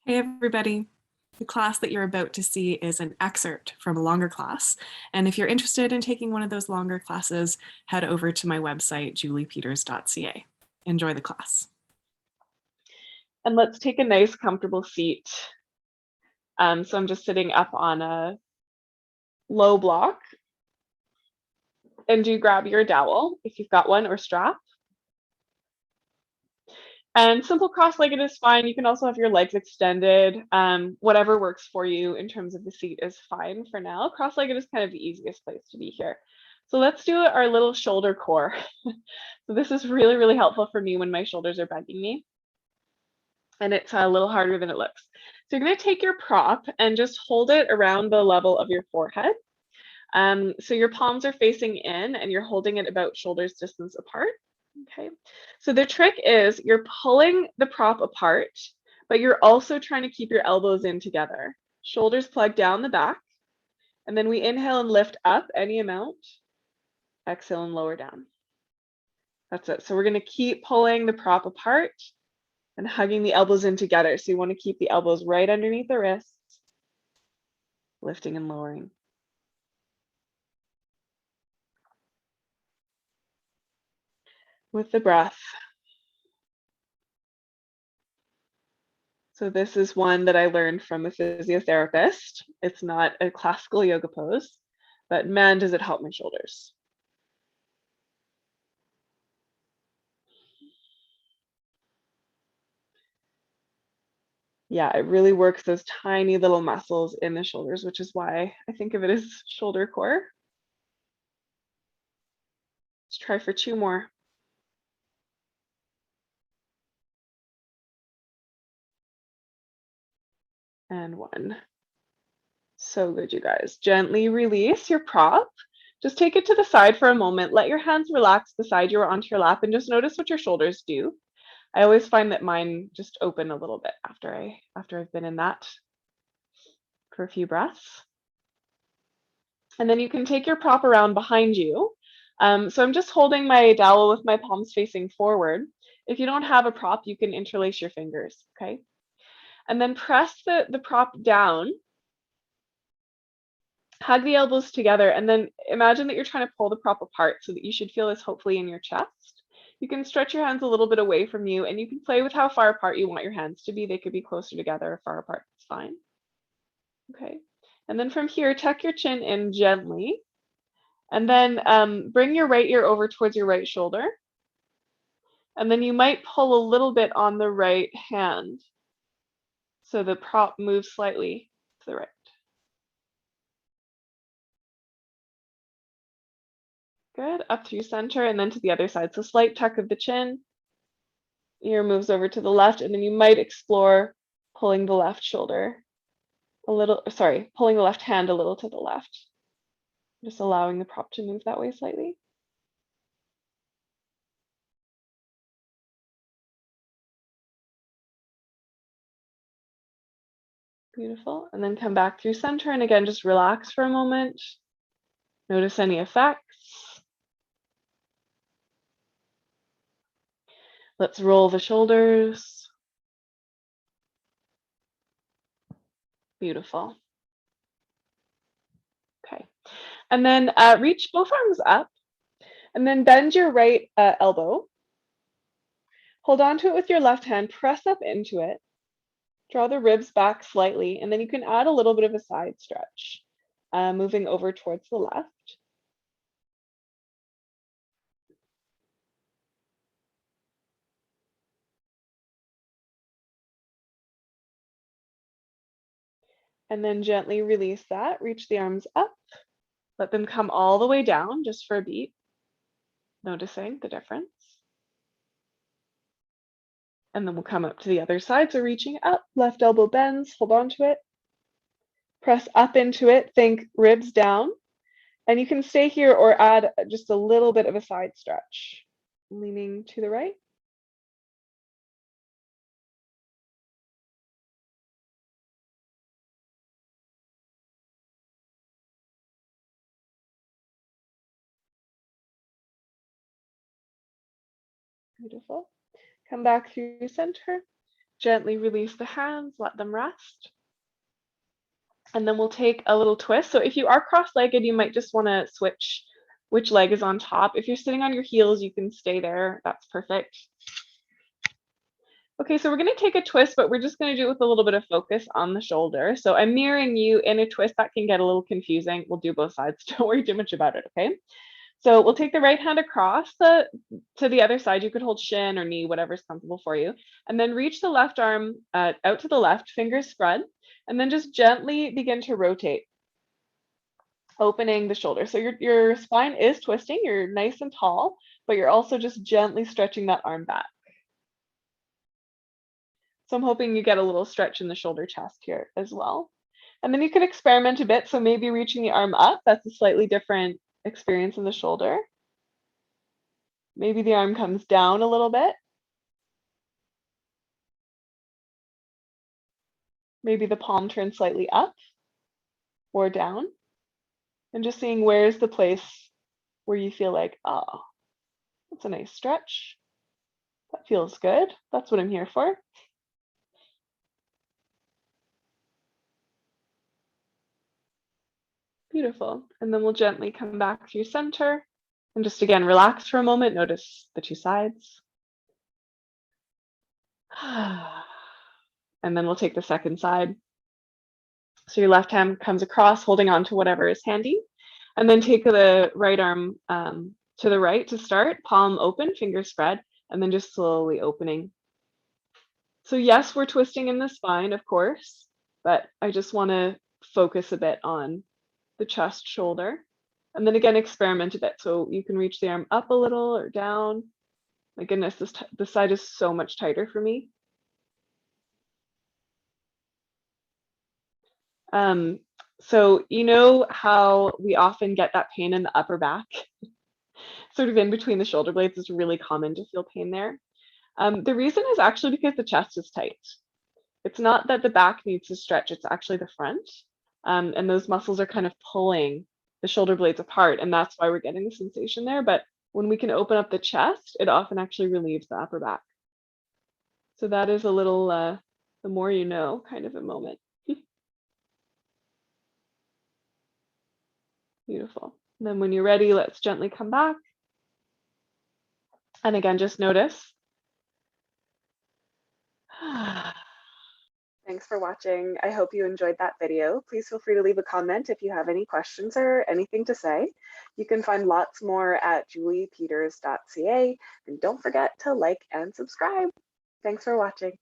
Hey everybody. The class that you're about to see is an excerpt from a longer class. And if you're interested in taking one of those longer classes, head over to my website, juliepeters.ca. Enjoy the class. And let's take a nice comfortable seat. So I'm just sitting up on a low block. And do grab your dowel if you've got one, or strap. And simple cross-legged is fine. You can also have your legs extended. Whatever works for you in terms of the seat is fine for now. Cross-legged is kind of the easiest place to be here. So let's do our little shoulder core. So this is really, really helpful for me when my shoulders are bugging me. And it's a little harder than it looks. So you're going to take your prop and just hold it around the level of your forehead. So your palms are facing in and you're holding it about shoulders distance apart. Okay, so the trick is you're pulling the prop apart, but you're also trying to keep your elbows in together. Shoulders plug down the back, and then we inhale and lift up any amount. Exhale and lower down. That's it. So we're going to keep pulling the prop apart and hugging the elbows in together. So you want to keep the elbows right underneath the wrists, lifting and lowering. With the breath. So this is one that I learned from a physiotherapist. It's not a classical yoga pose, but man, does it help my shoulders. Yeah, it really works those tiny little muscles in the shoulders, which is why I think of it as shoulder core. Let's try for 2 more. And 1. So good, you guys. Gently release your prop. Just take it to the side for a moment. Let your hands relax beside you or onto your lap and just notice what your shoulders do. I always find that mine just open a little bit after I've been in that for a few breaths. And then you can take your prop around behind you. So I'm just holding my dowel with my palms facing forward. If you don't have a prop, you can interlace your fingers, okay? And then press the prop down, hug the elbows together, and then imagine that you're trying to pull the prop apart so that you should feel this hopefully in your chest. You can stretch your hands a little bit away from you, and you can play with how far apart you want your hands to be. They could be closer together or far apart, it's fine. Okay, and then from here, tuck your chin in gently. And then bring your right ear over towards your right shoulder. And then you might pull a little bit on the right hand. So the prop moves slightly to the right. Good, up through center and then to the other side. So slight tuck of the chin. Ear moves over to the left, and then you might explore pulling the left shoulder a little, sorry, pulling the left hand a little to the left. Just allowing the prop to move that way slightly. Beautiful. And then come back through center. And again, just relax for a moment. Notice any effects. Let's roll the shoulders. Beautiful. Okay. And then reach both arms up and then bend your right elbow. Hold on to it with your left hand, press up into it. Draw the ribs back slightly, and then you can add a little bit of a side stretch, moving over towards the left. And then gently release that, reach the arms up, let them come all the way down just for a beat, noticing the difference. And then we'll come up to the other side. So reaching up, left elbow bends, hold on to it. Press up into it, think ribs down. And you can stay here or add just a little bit of a side stretch, leaning to the right. Beautiful. Come back through center. Gently release the hands, let them rest. And then we'll take a little twist. So if you are cross-legged, you might just want to switch which leg is on top. If you're sitting on your heels, you can stay there. That's perfect. Okay, so we're going to take a twist, but we're just going to do it with a little bit of focus on the shoulder. So I'm mirroring you in a twist that can get a little confusing. We'll do both sides. Don't worry too much about it, okay? So we'll take the right hand across to the other side. You could hold shin or knee, whatever's comfortable for you. And then reach the left arm out to the left, fingers spread, and then just gently begin to rotate, opening the shoulder. So your spine is twisting, you're nice and tall, but you're also just gently stretching that arm back. So I'm hoping you get a little stretch in the shoulder chest here as well. And then you can experiment a bit. So maybe reaching the arm up, that's a slightly different experience in the shoulder. Maybe the arm comes down a little bit. Maybe the palm turns slightly up or down. And just seeing where's the place where you feel like, oh, that's a nice stretch. That feels good. That's what I'm here for. Beautiful. And then we'll gently come back to center and just again, relax for a moment. Notice the two sides. And then we'll take the second side. So your left hand comes across, holding on to whatever is handy. And then take the right arm to the right to start, palm open, fingers spread, and then just slowly opening. So yes, we're twisting in the spine, of course, but I just want to focus a bit on the chest, shoulder, and then again, experiment a bit. So you can reach the arm up a little or down. My goodness, this side is so much tighter for me. So you know how we often get that pain in the upper back, sort of in between the shoulder blades. It's really common to feel pain there. The reason is actually because the chest is tight. It's not that the back needs to stretch, it's actually the front. And those muscles are kind of pulling the shoulder blades apart, and that's why we're getting the sensation there. But when we can open up the chest, it often actually relieves the upper back. So that is a little, the more you know, kind of a moment. Beautiful. And then when you're ready, let's gently come back. And again, just notice. Thanks for watching. I hope you enjoyed that video. Please feel free to leave a comment if you have any questions or anything to say. You can find lots more at juliepeters.ca, and don't forget to like and subscribe. Thanks for watching.